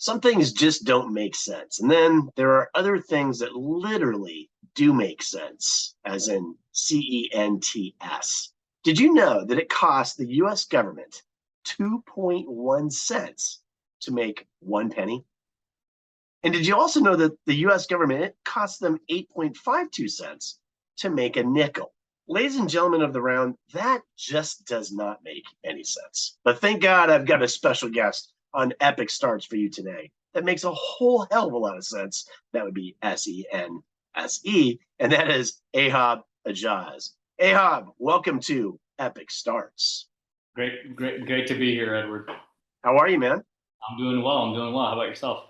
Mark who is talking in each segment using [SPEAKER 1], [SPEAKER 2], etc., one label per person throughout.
[SPEAKER 1] Some things just don't make sense. And then there are other things that literally do make sense, as in CENTS. Did you know that it costs the US government 2.1 cents to make 1 penny? And did you also know that the US government, it costs them 8.52 cents to make a nickel? Ladies and gentlemen of the round, that just does not make any sense. But thank God I've got a special guest on Epic Starts for you today. That makes a whole hell of a lot of sense. That would be SENSE, and that is Eyhab Aejaz. Eyhab, welcome to Epic Starts.
[SPEAKER 2] Great to be here, Edward.
[SPEAKER 1] How are you, man?
[SPEAKER 2] I'm doing well. How about yourself?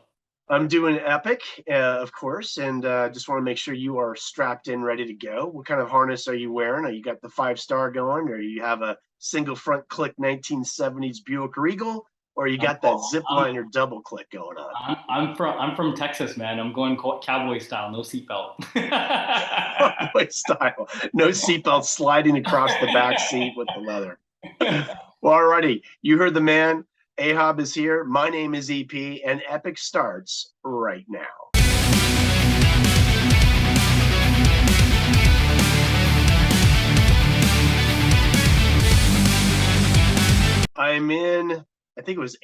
[SPEAKER 1] I'm doing epic, of course, and just want to make sure you are strapped in, ready to go. What kind of harness are you wearing? Are you got the 5-star going, or you have a single front click 1970s Buick Regal, or you got that zip line or double click going on?
[SPEAKER 2] I'm from Texas, man. I'm going cowboy style, no seatbelt.
[SPEAKER 1] Cowboy style, no seatbelt, sliding across the back seat with the leather. Well, alrighty, you heard the man. Eyhab is here. My name is EP, and Epic starts right now. I'm in, I think it was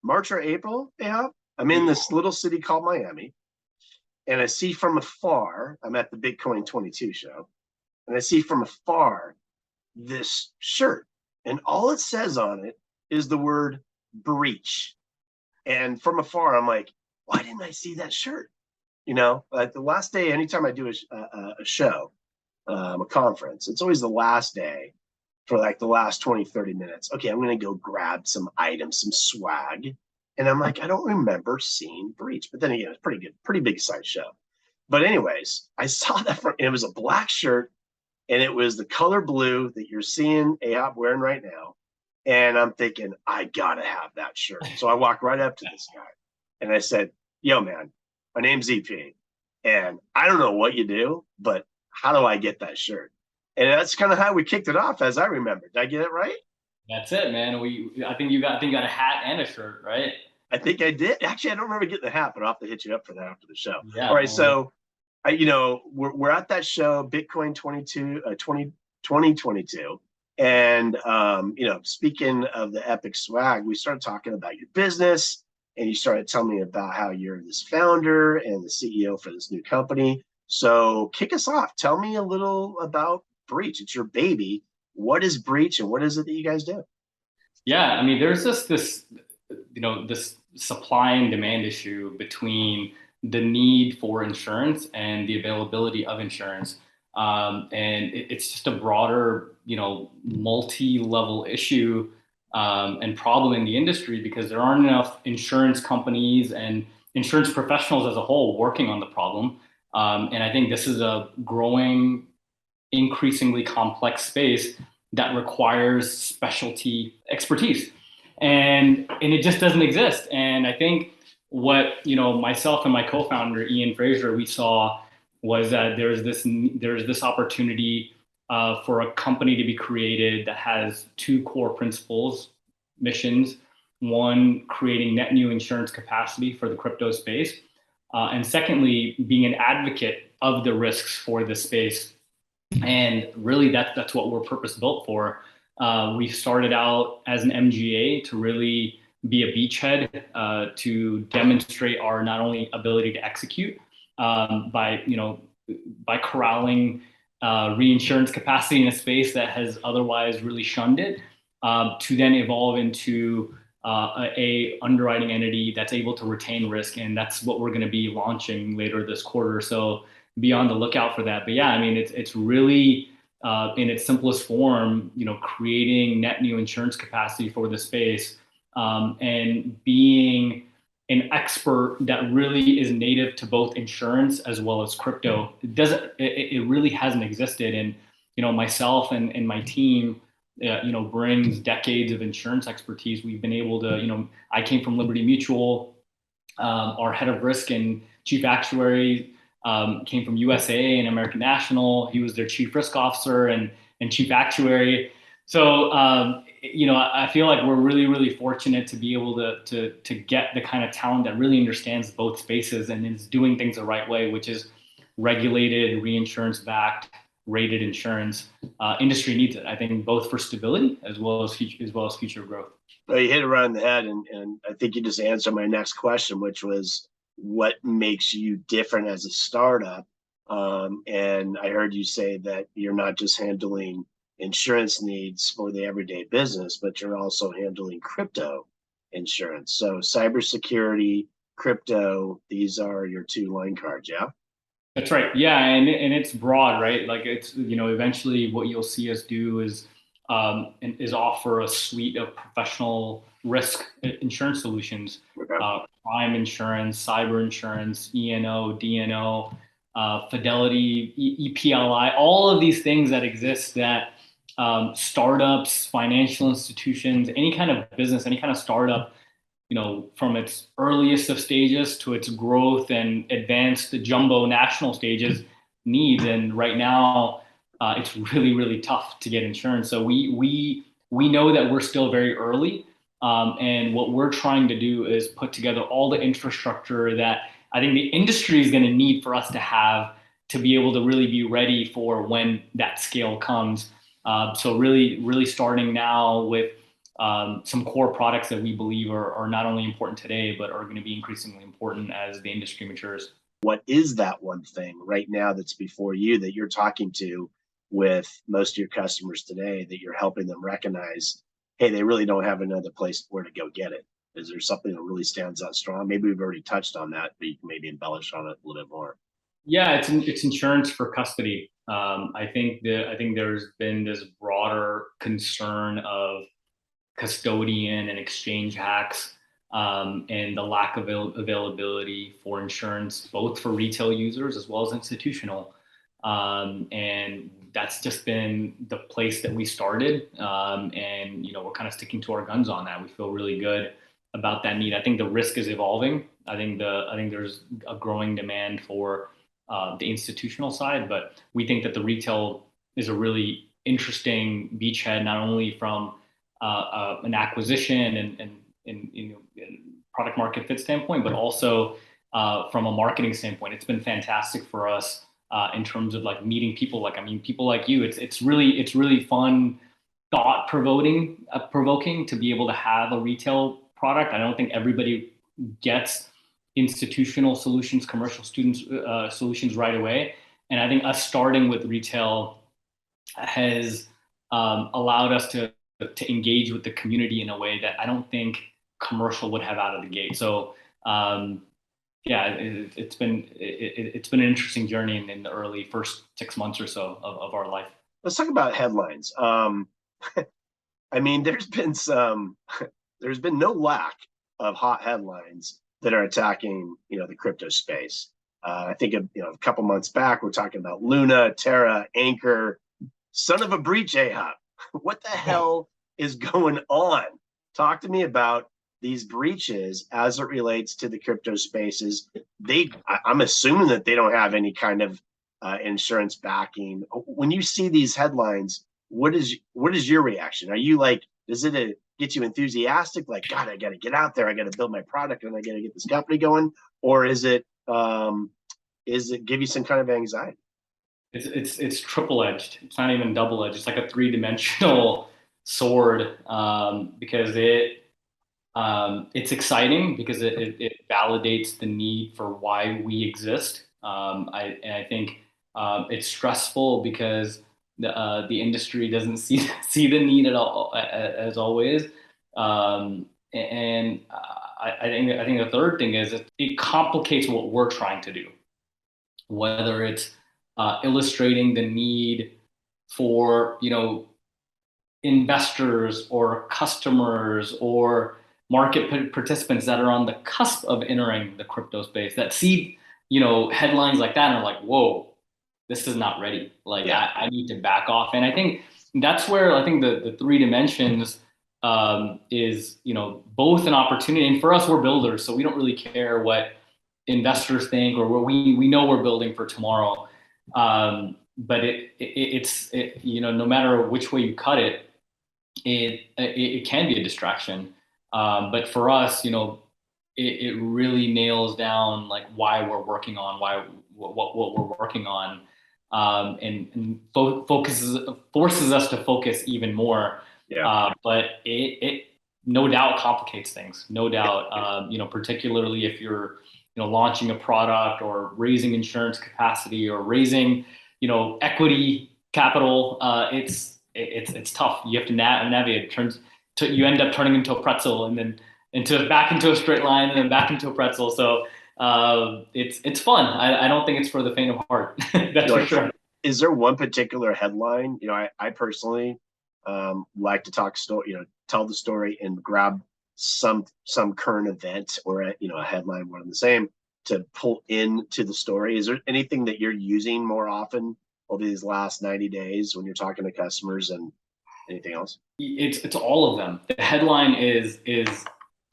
[SPEAKER 1] March or April, Eyhab. I'm in this little city called Miami, and I see from afar, I'm at the Bitcoin 22 show, and I see from afar this shirt, and all it says on it is the word breach. And from afar, I'm like, why didn't I see that shirt? You know, like the last day, anytime I do a show, a conference, it's always the last day for like the last 20, 30 minutes. Okay, I'm going to go grab some items, some swag. And I'm like, I don't remember seeing breach. But then again, it's pretty good, pretty big size show. But anyways, I saw that and it was a black shirt, and it was the color blue that you're seeing Eyhab wearing right now. And I'm thinking, I gotta have that shirt. So I walk right up to this guy and I said, yo, man, my name's EP, and I don't know what you do, but how do I get that shirt? And that's kind of how we kicked it off, as I remember. Did I get it right?
[SPEAKER 2] That's it, man. I think you got a hat and a shirt, right?
[SPEAKER 1] I think I did. Actually, I don't remember getting the hat, but I'll have to hit you up for that after the show.
[SPEAKER 2] Yeah.
[SPEAKER 1] All right, so we're at that show, Bitcoin 2022. And, speaking of the epic swag, we started talking about your business, and you started telling me about how you're this founder and the CEO for this new company. So kick us off. Tell me a little about Breach. It's your baby. What is Breach, and what is it that you guys do?
[SPEAKER 2] Yeah, I mean, there's this supply and demand issue between the need for insurance and the availability of insurance. And it's just a broader, multi-level issue and problem in the industry, because there aren't enough insurance companies and insurance professionals as a whole working on the problem. And I think this is a growing, increasingly complex space that requires specialty expertise. And it just doesn't exist. And I think what, myself and my co-founder, Ian Fraser, we saw was that there's this opportunity for a company to be created that has two core principles, missions. One, creating net new insurance capacity for the crypto space. And secondly, being an advocate of the risks for the space. And really that's what we're purpose built for. We started out as an MGA to really be a beachhead to demonstrate our not only ability to execute, by corralling reinsurance capacity in a space that has otherwise really shunned it, to then evolve into a underwriting entity that's able to retain risk. And that's what we're going to be launching later this quarter. So be on the lookout for that. But yeah, I mean, it's really in its simplest form, creating net new insurance capacity for the space, and being an expert that really is native to both insurance as well as crypto. It really hasn't existed. And, myself and my team, brings decades of insurance expertise. We've been able to, I came from Liberty Mutual. Our head of risk and chief actuary came from USA and American National. He was their chief risk officer and chief actuary. So, I feel like we're really, really fortunate to be able to get the kind of talent that really understands both spaces and is doing things the right way, which is regulated, reinsurance-backed, rated insurance. Industry needs it, I think, both for stability as well as future growth.
[SPEAKER 1] Well, you hit it right on the head, and I think you just answered my next question, which was what makes you different as a startup. And I heard you say that you're not just handling insurance needs for the everyday business, but you're also handling crypto insurance. So cybersecurity, crypto, these are your two line cards, yeah?
[SPEAKER 2] That's right. Yeah, and it's broad, right? Like it's eventually what you'll see us do is offer a suite of professional risk insurance solutions,
[SPEAKER 1] Okay.
[SPEAKER 2] crime insurance, cyber insurance, E&O, D&O, fidelity, EPLI, all of these things that exist that startups, financial institutions, any kind of business, any kind of startup from its earliest of stages to its growth and advanced jumbo national stages needs. And right now, it's really, really tough to get insurance. So we know that we're still very early. And what we're trying to do is put together all the infrastructure that I think the industry is going to need for us to have to be able to really be ready for when that scale comes. So really, really starting now with some core products that we believe are not only important today, but are going to be increasingly important as the industry matures.
[SPEAKER 1] What is that one thing right now that's before you that you're talking to with most of your customers today that you're helping them recognize, hey, they really don't have another place where to go get it? Is there something that really stands out strong? Maybe we've already touched on that, but you can maybe embellish on it a little bit more.
[SPEAKER 2] Yeah, it's insurance for custody. I think there's been this broader concern of custodian and exchange hacks, and the lack of availability for insurance, both for retail users as well as institutional. And that's just been the place that we started. And we're kind of sticking to our guns on that. We feel really good about that need. I think the risk is evolving. I think there's a growing demand for the institutional side, but we think that the retail is a really interesting beachhead, not only from an acquisition and product market fit standpoint, but also from a marketing standpoint. It's been fantastic for us in terms of like meeting people. People like you. It's really fun, thought provoking to be able to have a retail product. I don't think everybody gets institutional solutions, commercial students solutions right away. And I think us starting with retail has allowed us to engage with the community in a way that I don't think commercial would have out of the gate. So yeah, it's been an interesting journey in the early first 6 months or so of our life.
[SPEAKER 1] Let's talk about headlines. There's been no lack of hot headlines that are attacking, the crypto space. I think a couple months back, we're talking about Luna, Terra, Anchor, son of a breach, Ahab. What the hell is going on? Talk to me about these breaches as it relates to the crypto spaces. I'm assuming that they don't have any kind of insurance backing. When you see these headlines, what is your reaction? Are you like, does it get you enthusiastic? Like, God, I got to get out there. I got to build my product and I got to get this company going. Or is it give you some kind of anxiety?
[SPEAKER 2] It's triple edged. It's not even double edged. It's like a three-dimensional sword, because it's exciting because it validates the need for why we exist. I think it's stressful because the industry doesn't see the need at all, as always. And I think the third thing is it complicates what we're trying to do, whether it's illustrating the need for investors or customers or market participants that are on the cusp of entering the crypto space that see headlines like that and are like, whoa, this is not ready. Like,
[SPEAKER 1] Yeah.
[SPEAKER 2] I need to back off. And I think that's where I think the three dimensions is both an opportunity, and for us, we're builders, so we don't really care what investors think, or what we know we're building for tomorrow. But it's no matter which way you cut it, it can be a distraction. But for us, it really nails down like why we're working on what we're working on, and forces us to focus even more.
[SPEAKER 1] Yeah.
[SPEAKER 2] But it no doubt complicates things. No
[SPEAKER 1] Yeah.
[SPEAKER 2] doubt, particularly if you're launching a product or raising insurance capacity or raising equity capital. It's tough. You have to navigate. You end up turning into a pretzel, and then back into a straight line, and then back into a pretzel. So it's fun. I don't think it's for the faint of heart. That's
[SPEAKER 1] You're
[SPEAKER 2] for
[SPEAKER 1] like,
[SPEAKER 2] sure.
[SPEAKER 1] is there one particular headline? I personally like to tell the story and grab some current event or a headline, one and the same, to pull into the story. Is there anything that you're using more often over these last 90 days when you're talking to customers, and anything else?
[SPEAKER 2] It's all of them. The headline is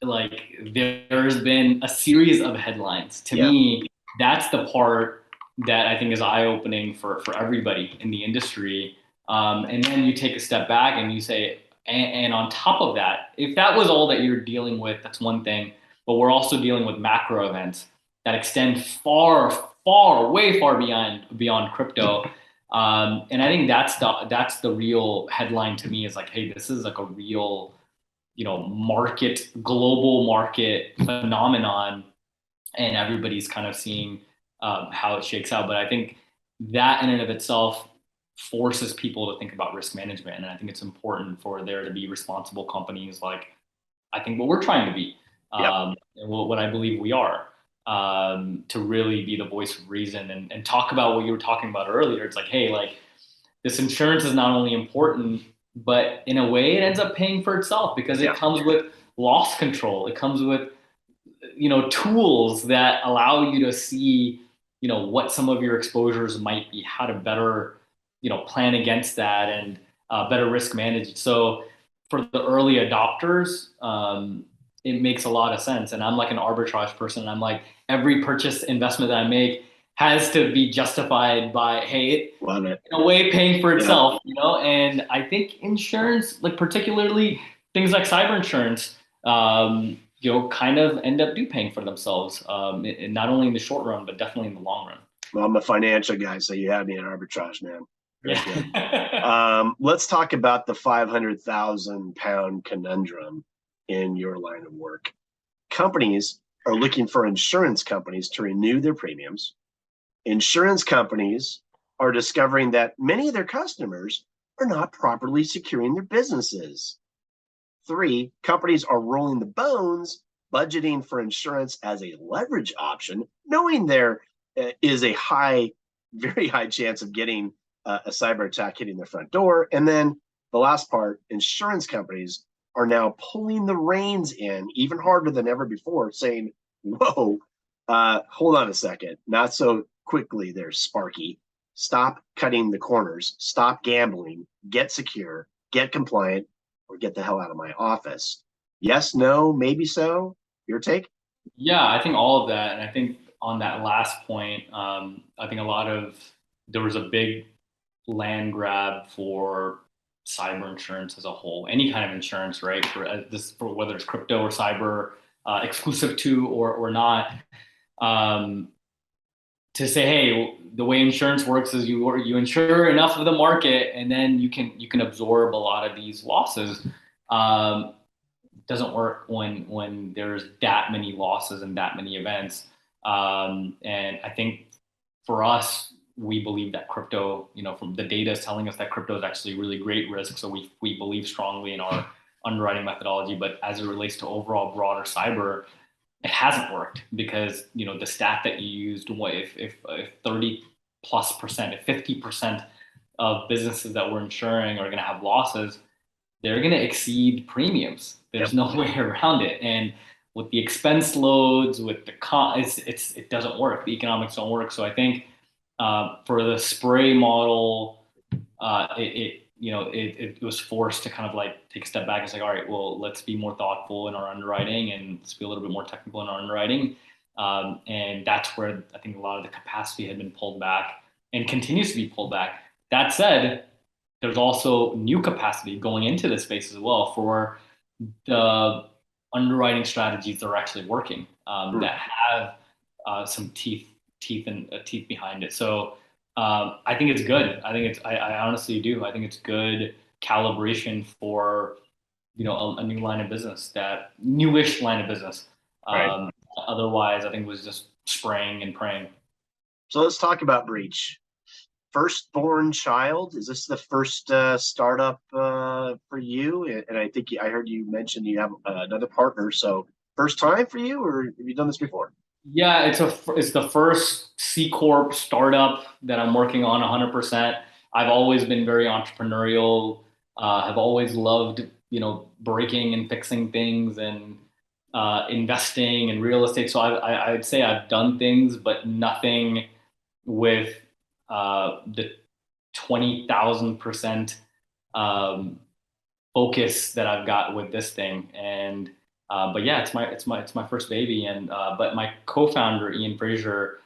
[SPEAKER 2] like there's been a series of headlines. To
[SPEAKER 1] Yeah.
[SPEAKER 2] me, that's the part that I think is eye opening for everybody in the industry. And then you take a step back and you say, and on top of that, if that was all that you're dealing with, that's one thing. But we're also dealing with macro events that extend far, far, way far beyond crypto. And I think that's the real headline to me, is like, hey, this is like a real, global market phenomenon, and everybody's kind of seeing how it shakes out. But I think that in and of itself forces people to think about risk management, and I think it's important for there to be responsible companies like I think what we're trying to be,
[SPEAKER 1] Yep.
[SPEAKER 2] and what I believe we are, to really be the voice of reason and talk about what you were talking about earlier. It's like, hey, like this insurance is not only important, but in a way, it ends up paying for itself because it
[SPEAKER 1] Yeah.
[SPEAKER 2] comes with loss control. It comes with tools that allow you to see what some of your exposures might be, how to better plan against that, and better risk manage. So for the early adopters, it makes a lot of sense. And I'm like an arbitrage person. I'm like, every purchase investment that I make has to be justified by, hey,
[SPEAKER 1] Love it.
[SPEAKER 2] in a way paying for
[SPEAKER 1] Yeah.
[SPEAKER 2] itself, and I think insurance, like particularly things like cyber insurance, kind of end up paying for themselves, not only in the short run, but definitely in the long run.
[SPEAKER 1] Well, I'm a financial guy, so you had me in arbitrage, man. Very good.
[SPEAKER 2] Yeah.
[SPEAKER 1] Let's talk about the 500,000 pound conundrum in your line of work. Companies are looking for insurance companies to renew their premiums. Insurance companies are discovering that many of their customers are not properly securing their businesses. 3, companies are rolling the bones, budgeting for insurance as a leverage option, knowing there is a very high chance of getting a cyber attack hitting their front door. And then the last part, insurance companies are now pulling the reins in even harder than ever before, saying, whoa, hold on a second, not so quickly there, Sparky. Stop cutting the corners, stop gambling, get secure, get compliant, or get the hell out of my office. Yes, no, maybe so. Your take?
[SPEAKER 2] Yeah, I think all of that. And I think on that last point, I think there was a big land grab for cyber insurance as a whole, any kind of insurance, right? For whether it's crypto or cyber, exclusive to or not. Um, to say, hey, the way insurance works is you insure enough of the market, and then you can absorb a lot of these losses. Um, doesn't work when there's that many losses and that many events. And I think for us, we believe that crypto, from the data is telling us that crypto is actually really great risk. So we believe strongly in our underwriting methodology. But as it relates to overall broader cyber, it hasn't worked because the stat that you used, what if 30+%, if 50% of businesses that we're insuring are going to have losses, they're going to exceed premiums.
[SPEAKER 1] Yep.
[SPEAKER 2] There's no way around it. And with the expense loads, with the it doesn't work. The economics don't work. So I think for the spray model, it was forced to kind of like take a step back and say, all right, well, let's be more thoughtful in our underwriting and let's be a little bit more technical in our underwriting. And that's where I think a lot of the capacity had been pulled back and continues to be pulled back. That said, there's also new capacity going into this space as well for the underwriting strategies that are actually working, that have some teeth behind it. So I think it's good. I honestly do. I think it's good calibration for a new line of business, that newish line of business.
[SPEAKER 1] Right.
[SPEAKER 2] Um, Otherwise, I think it was just spraying and praying.
[SPEAKER 1] So let's talk about Breach. Firstborn child. Is this the first startup for you? And I think I heard you mention you have another partner. So first time for you, or have you done this before?
[SPEAKER 2] Yeah, it's the first C corp startup that I'm working on 100%. I've always been very entrepreneurial. Have always loved breaking and fixing things and investing in real estate. So I'd say I've done things, but nothing with the 20,000% um, focus that I've got with this thing. And but yeah, it's my first baby. And but my co-founder Ian Fraser,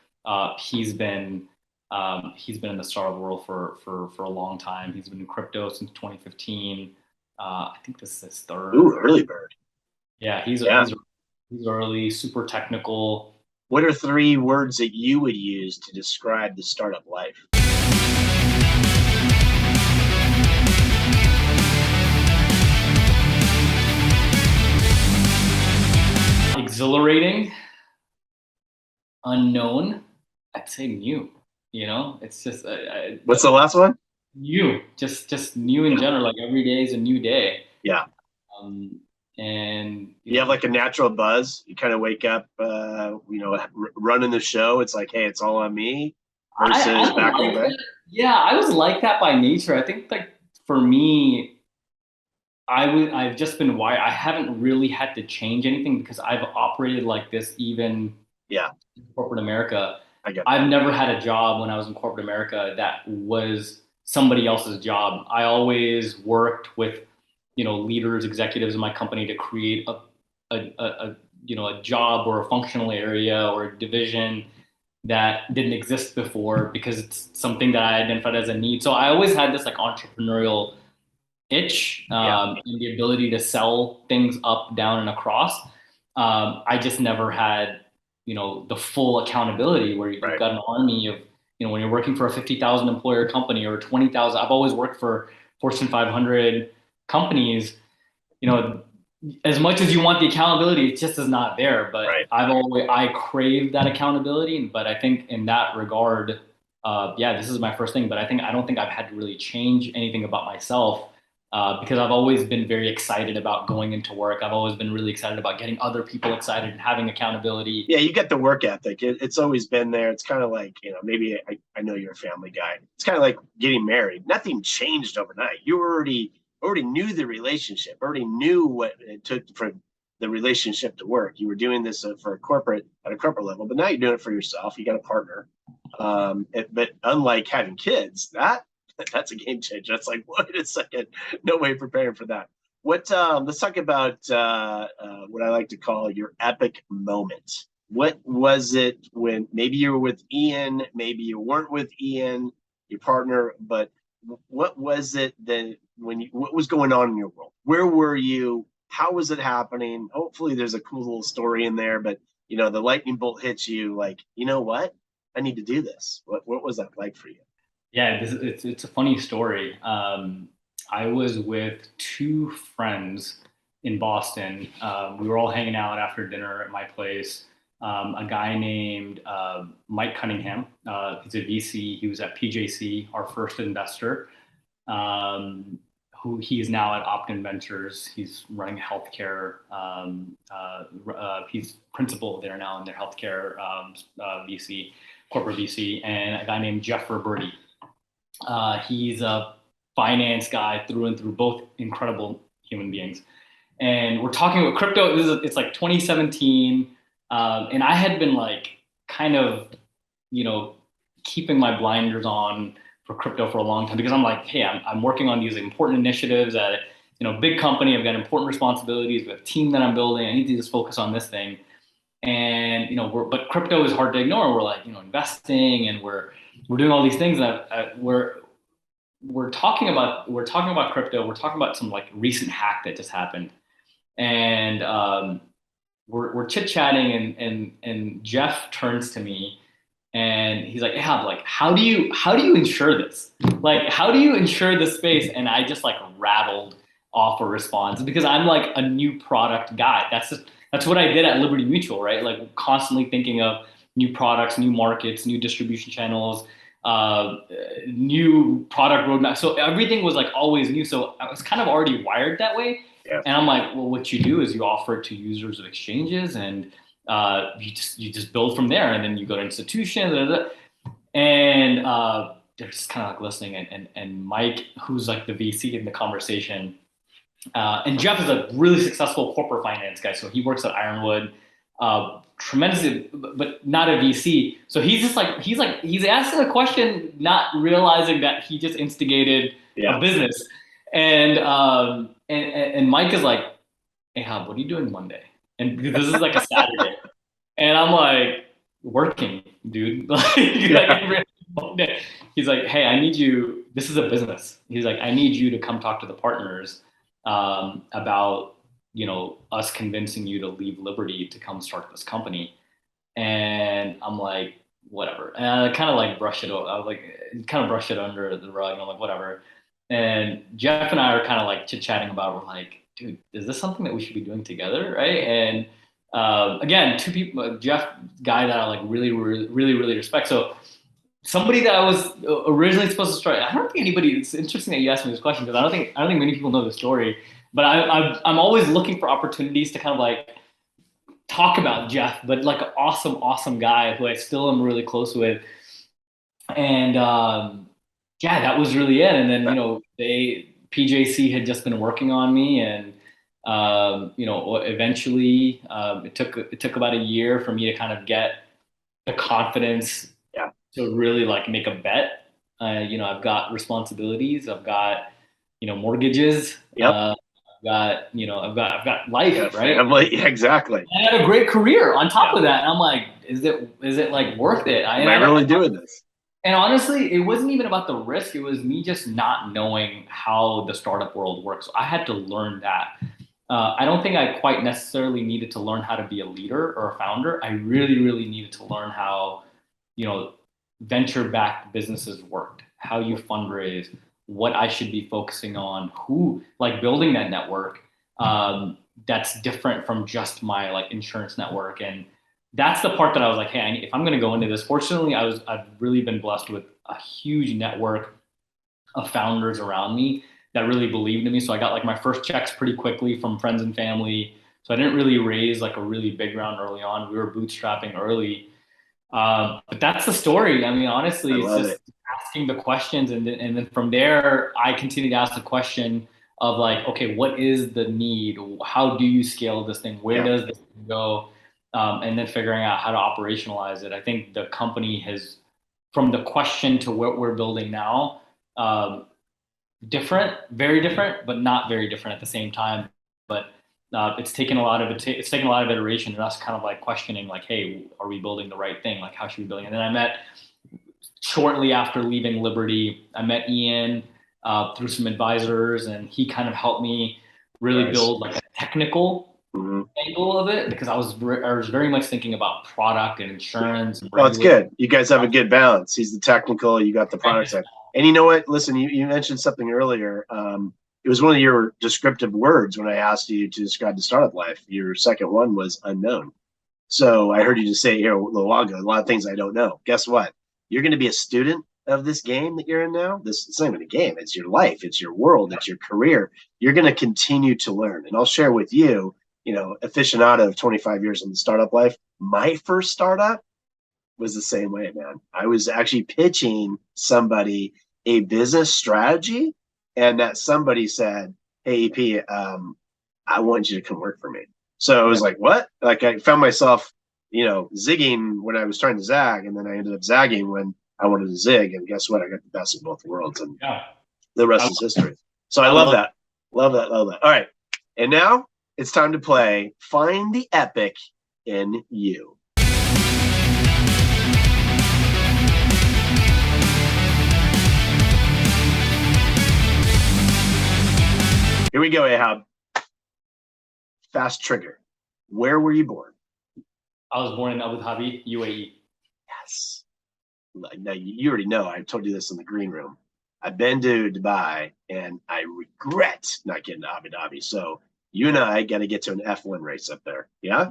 [SPEAKER 2] he's been in the startup world for a long time. He's been in crypto since 2015. I think this is his third.
[SPEAKER 1] Ooh, early bird.
[SPEAKER 2] Yeah,
[SPEAKER 1] Yeah.
[SPEAKER 2] he's early, super technical.
[SPEAKER 1] What are three words that you would use to describe the startup life?
[SPEAKER 2] Exhilarating, unknown. I'd say new. It's just
[SPEAKER 1] What's the last one?
[SPEAKER 2] new, just new in general. Like every day is a new day.
[SPEAKER 1] Yeah.
[SPEAKER 2] Um, and
[SPEAKER 1] You have like a natural buzz. You kind of wake up, running the show. It's like, hey, it's all on me.
[SPEAKER 2] I
[SPEAKER 1] Versus back in the
[SPEAKER 2] like
[SPEAKER 1] day.
[SPEAKER 2] that. Yeah, I was like that by nature. I think like for me, I've just been wired. I haven't really had to change anything because I've operated like this even
[SPEAKER 1] Yeah,
[SPEAKER 2] in corporate America.
[SPEAKER 1] I get that.
[SPEAKER 2] I've never had a job when I was in corporate America that was somebody else's job. I always worked with, leaders, executives in my company to create a job or a functional area or a division that didn't exist before because it's something that I identified as a need. So I always had this like entrepreneurial itch,
[SPEAKER 1] Yeah,
[SPEAKER 2] and the ability to sell things up, down, and across. I just never had, the full accountability where you've
[SPEAKER 1] right.
[SPEAKER 2] got an army of, when you're working for a 50,000 employer company or 20,000. I've always worked for Fortune 500 companies. You know, as much as you want the accountability, it just is not there. But
[SPEAKER 1] Right.
[SPEAKER 2] I crave that accountability. But I think in that regard, yeah, this is my first thing. But I don't think I've had to really change anything about myself, because I've always been very excited about going into work. I've always been really excited about getting other people excited and having accountability.
[SPEAKER 1] Yeah, you get the work ethic. It's always been there. It's kind of like, maybe I know you're a family guy. It's kind of like getting married. Nothing changed overnight. You already knew the relationship, already knew what it took for the relationship to work. You were doing this for at a corporate level, but now you're doing it for yourself. You got a partner. But unlike having kids, that's a game changer. That's like, wait a second, no way preparing for that. Let's talk about what I like to call your epic moment. What was it when maybe you were with Ian, maybe you weren't with Ian, your partner, but what was it that what was going on in your world? Where were you? How was it happening? Hopefully there's a cool little story in there, but the lightning bolt hits you like, you know what? I need to do this. What was that like for you?
[SPEAKER 2] Yeah, it's a funny story. I was with two friends in Boston. We were all hanging out after dinner at my place. A guy named Mike Cunningham. He's a VC. He was at PJC, our first investor. Um, who he is now at Optin Ventures. He's running healthcare. He's principal there now in their healthcare VC, corporate VC, and a guy named Jeff Roberti. He's a finance guy through and through, both incredible human beings. And we're talking about crypto. It's like 2017. And I had been like kind of, keeping my blinders on for crypto for a long time because I'm like, hey, I'm working on these important initiatives at big company. I've got important responsibilities with a team that I'm building. I need to just focus on this thing. And but crypto is hard to ignore. We're like investing and we're doing all these things that we're we're talking about crypto. We're talking about some like recent hack that just happened, and we're chit chatting, and Jeff turns to me and he's like, "Ehab, like, how do you insure this? Like, how do you insure this space?" And I just like rattled off a response because I'm like a new product guy. That's what I did at Liberty Mutual, right? Like constantly thinking of new products, new markets, new distribution channels, uh, new product roadmap. So everything was like always new. So I was kind of already wired that way.
[SPEAKER 1] Yeah.
[SPEAKER 2] And I'm like, well, what you do is you offer it to users of exchanges, and you just build from there, and then you go to institutions, and they're just kind of like listening, and Mike, who's like the VC in the conversation, and Jeff is a really successful corporate finance guy, so he works at Ironwood, tremendously, but not a VC. So he's asking a question, not realizing that he just instigated a business, and Mike is like, "Hey, Hab, what are you doing Monday?" And this is like a Saturday. And I'm like, "Working, dude." Like every Monday. He's like, "Hey, I need you. This is a business." He's like, "I need you to come talk to the partners about, us convincing you to leave Liberty to come start this company." And I'm like, "Whatever." And I kind of like brush it. I was like, kind of brush it under the rug. And I'm like, "Whatever." And Jeff and I are kind of like chit chatting about. We're like, "Dude, is this something that we should be doing together?" Right? And again, two people, Jeff, guy that I like really, really, really, really respect. So somebody that I was originally supposed to start. I don't think anybody. It's interesting that you asked me this question because I don't think many people know the story. But I'm always looking for opportunities to kind of like talk about Jeff, but like an awesome, awesome guy who I still am really close with. And yeah, that was really it. And then PJC had just been working on me, and eventually it took about a year for me to kind of get the confidence to really like make a bet. I've got responsibilities. I've got mortgages.
[SPEAKER 1] Yep.
[SPEAKER 2] I've got life, right?
[SPEAKER 1] Family. Exactly.
[SPEAKER 2] I had a great career on top of that. And I'm like, is it like worth it?
[SPEAKER 1] Am I really doing this?
[SPEAKER 2] And honestly, it wasn't even about the risk. It was me just not knowing how the startup world works. So I had to learn that. I don't think I quite necessarily needed to learn how to be a leader or a founder. I really, really needed to learn how, venture-backed businesses worked, how you fundraise, what I should be focusing on, who, like building that network that's different from just my like insurance network. And that's the part that I was like, hey, if I'm going to go into this, fortunately, I've really been blessed with a huge network of founders around me that really believed in me. So I got like my first checks pretty quickly from friends and family. So I didn't really raise like a really big round early on. We were bootstrapping early. But that's the story. I mean, honestly, it's just asking the questions. And then from there, I continue to ask the question of like, okay, what is the need? How do you scale this thing? Where does this thing go? And then figuring out how to operationalize it. I think the company has, from the question to what we're building now, different, very different, but not very different at the same time. But it's taken a lot of iteration and us kind of like questioning, like, hey, are we building the right thing? Like, how should we be building? And then shortly after leaving Liberty, I met Ian through some advisors, and he kind of helped me really build like a technical angle of it, because I was very much thinking about product and insurance. And
[SPEAKER 1] it's good. You guys have a good balance. He's the technical, you got the product side. And you know what? Listen, you mentioned something earlier. It was one of your descriptive words when I asked you to describe the startup life. Your second one was unknown. So I heard you just say here a little while ago, a lot of things I don't know. Guess what? You're going to be a student of this game that you're in now. It's not even a game. It's your life. It's your world. It's your career. You're going to continue to learn. And I'll share with you, aficionado of 25 years in the startup life, my first startup was the same way, man. I was actually pitching somebody a business strategy, and that somebody said, "Hey, EP, I want you to come work for me." So I was like, what? Like I found myself, zigging when I was trying to zag, and then I ended up zagging when I wanted to zig. And guess what? I got the best of both worlds, and the rest is history. So I love that. Love that. All right. And now it's time to play Find the Epic in You. go, Ahab. Fast trigger. Where were you born?
[SPEAKER 2] I was born in Abu Dhabi, UAE.
[SPEAKER 1] Yes. Now, you already know. I told you this in the green room. I've been to Dubai, and I regret not getting to Abu Dhabi. So you and I got to get to an F1 race up there. Yeah?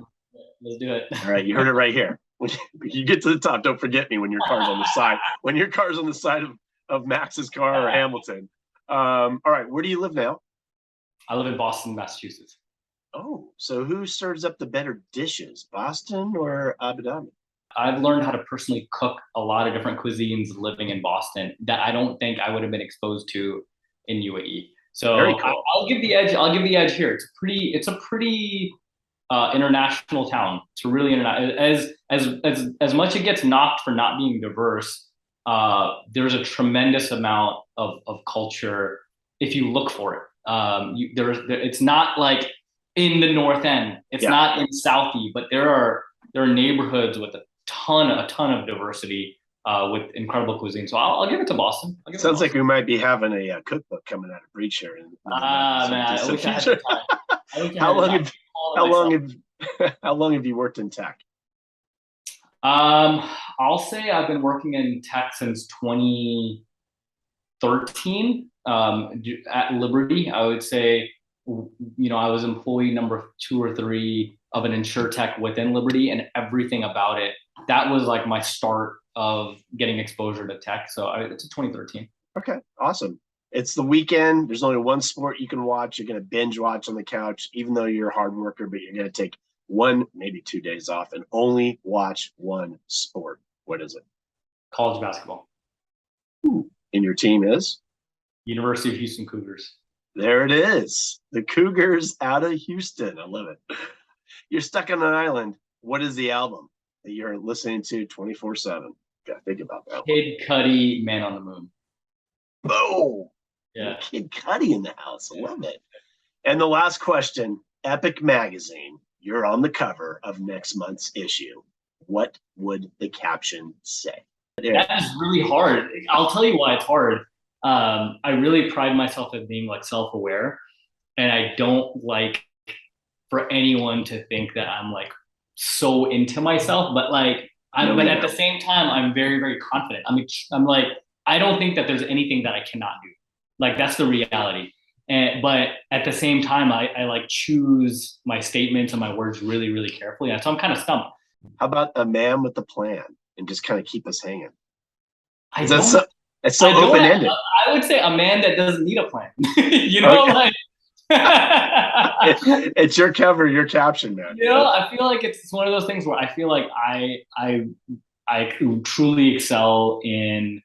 [SPEAKER 2] Let's do it.
[SPEAKER 1] All right. You heard it right here. When you get to the top, don't forget me when your car's on the side. When your car's on the side of Max's car or Hamilton. All right. Where do you live now?
[SPEAKER 2] I live in Boston, Massachusetts.
[SPEAKER 1] Oh, so who serves up the better dishes, Boston or Abu Dhabi?
[SPEAKER 2] I've learned how to personally cook a lot of different cuisines living in Boston that I don't think I would have been exposed to in UAE. So
[SPEAKER 1] Very cool.
[SPEAKER 2] I'll give the edge. I'll give the edge here. It's a pretty international town. It's really as much it gets knocked for not being diverse. There's a tremendous amount of culture if you look for it. It's not like in the North End. It's not in Southie, but there are neighborhoods with a ton of diversity with incredible cuisine. So I'll give it to Boston.
[SPEAKER 1] Sounds like we might be having a cookbook coming out of Breach here.
[SPEAKER 2] Man, I wish I had the time.
[SPEAKER 1] How long have you worked in tech?
[SPEAKER 2] I'll say I've been working in tech since 2013 at Liberty. I would say, I was employee number 2 or 3 of an insurtech within Liberty, and everything about it. That was like my start of getting exposure to tech. So it's 2013.
[SPEAKER 1] Okay, awesome. It's the weekend. There's only one sport you can watch. You're going to binge watch on the couch, even though you're a hard worker, but you're going to take 1, maybe 2 days off and only watch one sport. What is it?
[SPEAKER 2] College basketball.
[SPEAKER 1] Ooh. And your team is?
[SPEAKER 2] University of Houston Cougars.
[SPEAKER 1] There it is. The Cougars out of Houston. I love it. You're stuck on an island. What is the album that you're listening to 24/7? Gotta think about that.
[SPEAKER 2] Kid Cudi, Man on the Moon.
[SPEAKER 1] Boom.
[SPEAKER 2] Yeah.
[SPEAKER 1] Kid Cudi in the house. I love it. And the last question, Epic Magazine. You're on the cover of next month's issue. What would the caption say?
[SPEAKER 2] That is really hard. I'll tell you why it's hard. I really pride myself as being like self-aware, and I don't like for anyone to think that I'm like so into myself, but like but at the same time, I'm very, very confident. I'm like, I don't think that there's anything that I cannot do. Like that's the reality. But at the same time, I like choose my statements and my words really, really carefully. And so I'm kind of stumped.
[SPEAKER 1] How about a man with a plan and just kind of keep us hanging?
[SPEAKER 2] It's
[SPEAKER 1] so open-ended.
[SPEAKER 2] I would say a man that doesn't need a plan.
[SPEAKER 1] Okay. It's your cover, your caption, man.
[SPEAKER 2] I feel like it's one of those things where I feel like I truly excel in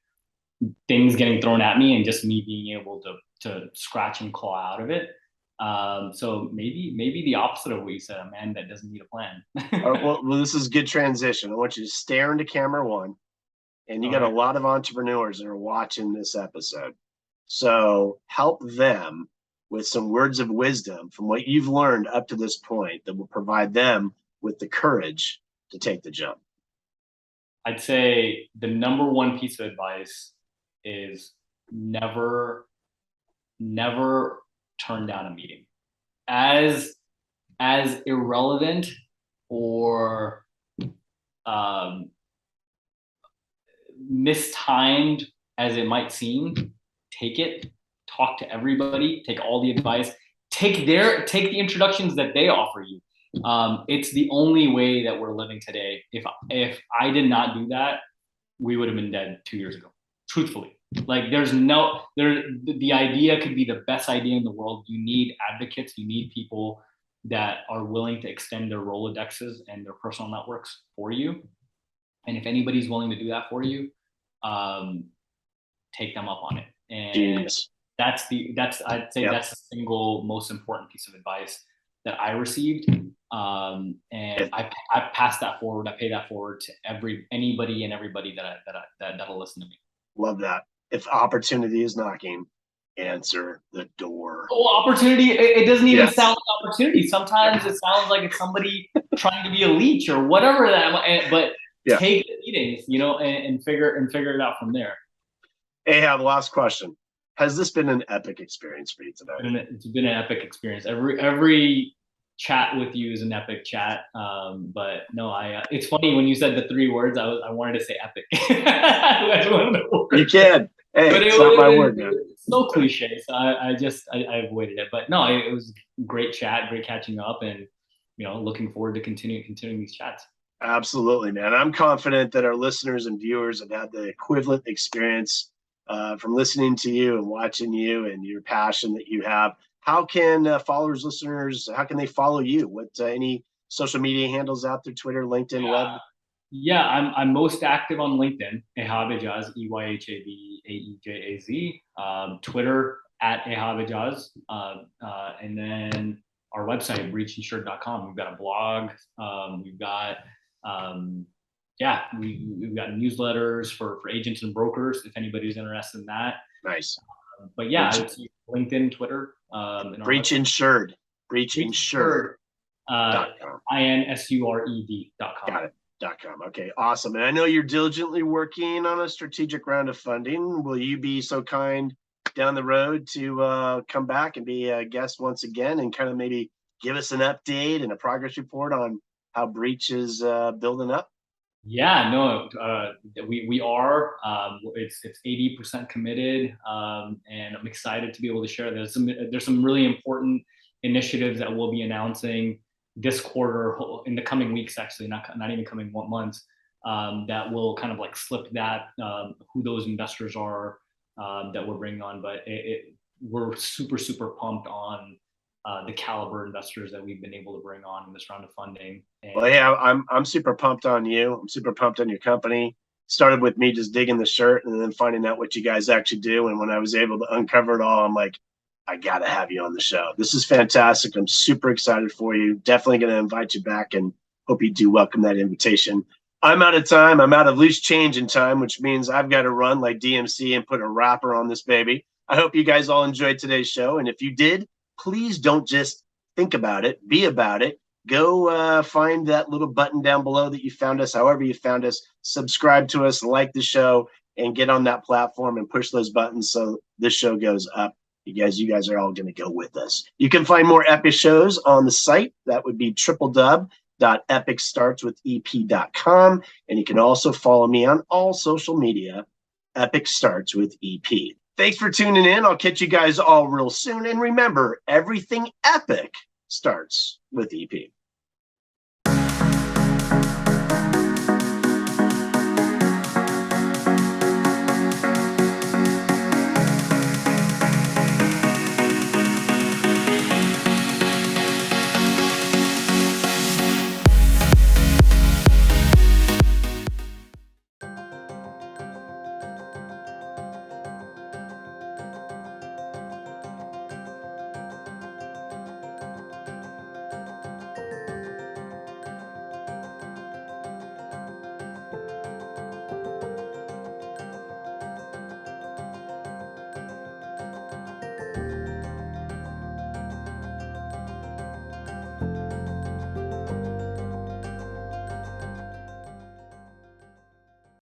[SPEAKER 2] things getting thrown at me and just me being able to scratch and claw out of it. So maybe the opposite of what you said, a man that doesn't need a plan.
[SPEAKER 1] All right, well, this is good transition. I want you to stare into camera 1, and you got a lot of entrepreneurs that are watching this episode. So help them with some words of wisdom from what you've learned up to this point that will provide them with the courage to take the jump.
[SPEAKER 2] I'd say the number 1 piece of advice is never turn down a meeting. As irrelevant or mistimed as it might seem, take it. Talk to everybody, take all the advice, take the introductions that they offer you. It's the only way that we're living today. If I did not do that, we would have been dead 2 years ago. Truthfully, like the idea could be the best idea in the world. You need advocates. You need people that are willing to extend their Rolodexes and their personal networks for you. And if anybody's willing to do that for you, take them up on it. And
[SPEAKER 1] Genius.
[SPEAKER 2] I'd say that's the single most important piece of advice that I received. And I pass that forward. I pay that forward to anybody and everybody that'll listen to me.
[SPEAKER 1] Love that. If opportunity is knocking, answer the door.
[SPEAKER 2] Oh, opportunity. It doesn't even sound like opportunity. Sometimes it sounds like it's somebody trying to be a leech or whatever but take the meetings, and figure it out from there.
[SPEAKER 1] Ahab, last question. Has this been an epic experience for you today?
[SPEAKER 2] It's been an epic experience. Every chat with you is an epic chat. But no, it's funny when you said the 3 words. I wanted to say epic. That's one of the words.
[SPEAKER 1] You can. Hey,
[SPEAKER 2] But
[SPEAKER 1] it's not my word, man.
[SPEAKER 2] it's so cliche. So I avoided it. But no, it was a great chat, great catching up, and looking forward to continuing these chats.
[SPEAKER 1] Absolutely, man. I'm confident that our listeners and viewers have had the equivalent experience from listening to you and watching you and your passion that you have. How can followers, listeners, how can they follow you? What any social media handles out there? Twitter, LinkedIn, web?
[SPEAKER 2] Yeah, I'm most active on LinkedIn, Eyhab Aejaz, EYHAB AEJAZ. Twitter at Eyhab Aejaz, and then our website breachinsured.com. We've got a blog. We've got we've got newsletters for agents and brokers if anybody's interested in that.
[SPEAKER 1] Nice.
[SPEAKER 2] But yeah, it's LinkedIn, Twitter, and
[SPEAKER 1] Breach Insured. Breach Insured.
[SPEAKER 2] INSURED.com.
[SPEAKER 1] Got it. .com. Okay, awesome. And I know you're diligently working on a strategic round of funding. Will you be so kind down the road to come back and be a guest once again and kind of maybe give us an update and a progress report on how Breach is building up?
[SPEAKER 2] Yeah, no, we are. It's 80% committed, and I'm excited to be able to share. There's some really important initiatives that we'll be announcing this quarter, in the coming weeks, actually, not even coming months, that will kind of like slip that who those investors are that we're bringing on. But we're super pumped on the caliber investors that we've been able to bring on in this round of funding.
[SPEAKER 1] Well, yeah, I'm super pumped on you. I'm super pumped on your company. Started with me just digging the shirt and then finding out what you guys actually do. And when I was able to uncover it all, I'm like, I got to have you on the show. This is fantastic. I'm super excited for you. Definitely going to invite you back and hope you do welcome that invitation. I'm out of time. I'm out of loose change in time, which means I've got to run like DMC and put a wrapper on this baby. I hope you guys all enjoyed today's show. And if you did, please don't just think about it, be about it. Go find that little button down below that you found us, however you found us, subscribe to us, like the show, and get on that platform and push those buttons so this show goes up. You guys are all going to go with us. You can find more epic shows on the site. That would be www.epicstartswithep.com. And you can also follow me on all social media, Epic Starts with EP. Thanks for tuning in. I'll catch you guys all real soon. And remember, everything epic starts with EP.